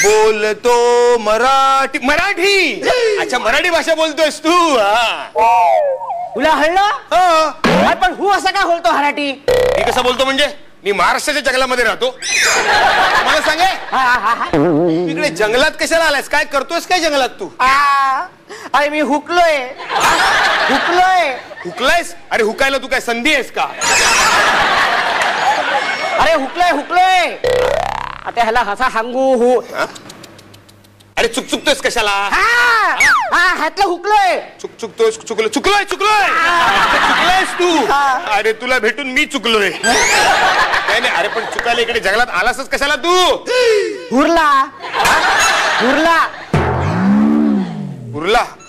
बोलतो मराठी मराठी. अच्छा मराठी भाषा बोलतोयस तू. तुला हळलं पण हू असं का बोलतो मराठी? मी कसं बोलतो म्हणजे मी महाराष्ट्राच्या जंगलामध्ये राहतो. मला सांगे इकडे जंगलात कशाला आलायस? काय करतोयस काय जंगलात तू? अरे मी हुकलोय. हुकलायस? अरे हुकायला तू काय संधी आहेस का? अरे हुकलोय. आता ह्याला हसा सांगू हु. अरे चुकतोयस कशाला? ह्यातलं हुकलोय. चुकलोयस तू. अरे तुला भेटून मी चुकलोय. नाही अरे पण चुकायला इकडे जंगलात आलासच कशाला तू? उरला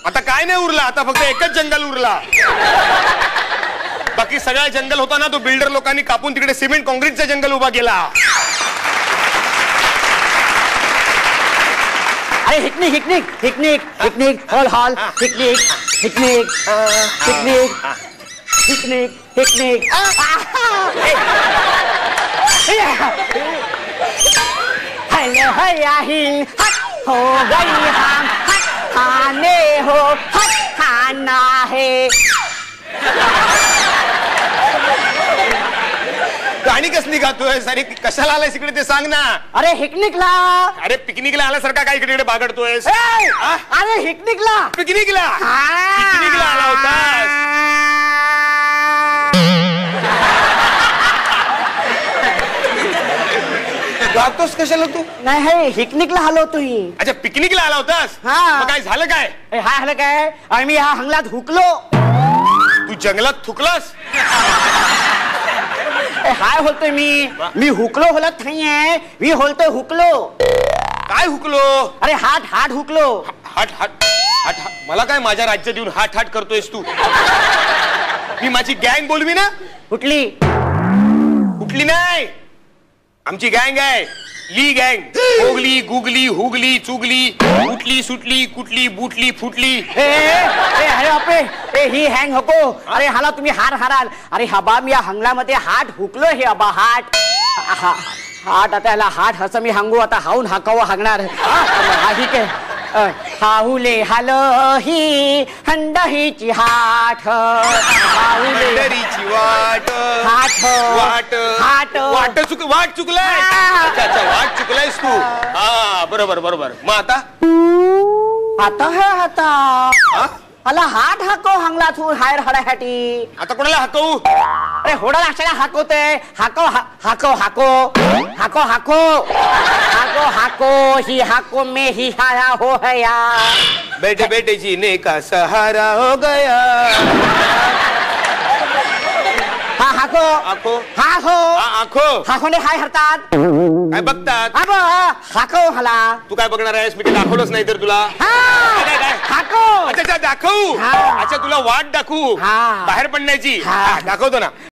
आता काय नाही उरला. आता फक्त एकच जंगल उरला. बाकी सगळा जंगल होता ना तो बिल्डर लोकांनी कापून तिकडे सिमेंट कॉन्क्रीटचा जंगल उभा केला. अरे पिकनिक हॉल पिकनिक. हो गई हम खाने हो खाना है. गाणी कसली गातोय? अरे कशाला आलायस इकडे ते सांग ना. अरे पिकनिकला. अरे पिकनिकला आल्यासारखा काय इकडे बागडतोयस? अरे पिकनिकला आला होतास. गातोस कशाला तू? नाही पिकनिकला आलो तुम्ही. अच्छा पिकनिकला आला होतास. मग काय झालं काय? झालं काय? आम्ही ह्या हंगलात हुकलो. तू जंगलात थुकलास? काय बोलतोय मी हुकलो बोलत नाहीये. मी बोलतोय हुकलो. काय हुकलो? अरे हाट हुकलो. हाट मला काय माझ्या राज्यात येऊन हाट करतोयस तू? मी माझी गँग बोलवी ना. कुठली नाही आमची गँग आहे. ली गँग. ओगली गुगली हुगली चुगली उठली सुटली कुठली बुटली फुटली. ही हँग हको. अरे हाला तुम्ही हाराल. अरे हबा मी या हंगलामध्ये हाट हुकलो. हे अबा हाट आता ह्याला हाट असं मी हांगू. आता हाऊन हाकावं हागणार. ठीक आहे. हाऊले हाल ही हंडहीची हाट. हंडरीची वाट चुकलाय. अच्छा वाट चुकलायस तू. बरोबर मग आता मला हाट हाको हांगला तू हायर हड्यासाठी. आता कोणाला हाकवू? अरे होडा लागशाला हाकवते. हाको ही हाको में ही हाया हो गया. बेटे जीने का सहारा हो गया. हाकोने हाय हरतात. काय बघतात? हाको हाला. तू काय बघणार आहेस? मी दाखवलंच नाही तर तुला. हाको. अच्छा दाखवू. अच्छा तुला वाट दाखवू बाहेर पडण्याची. दाखवतो ना.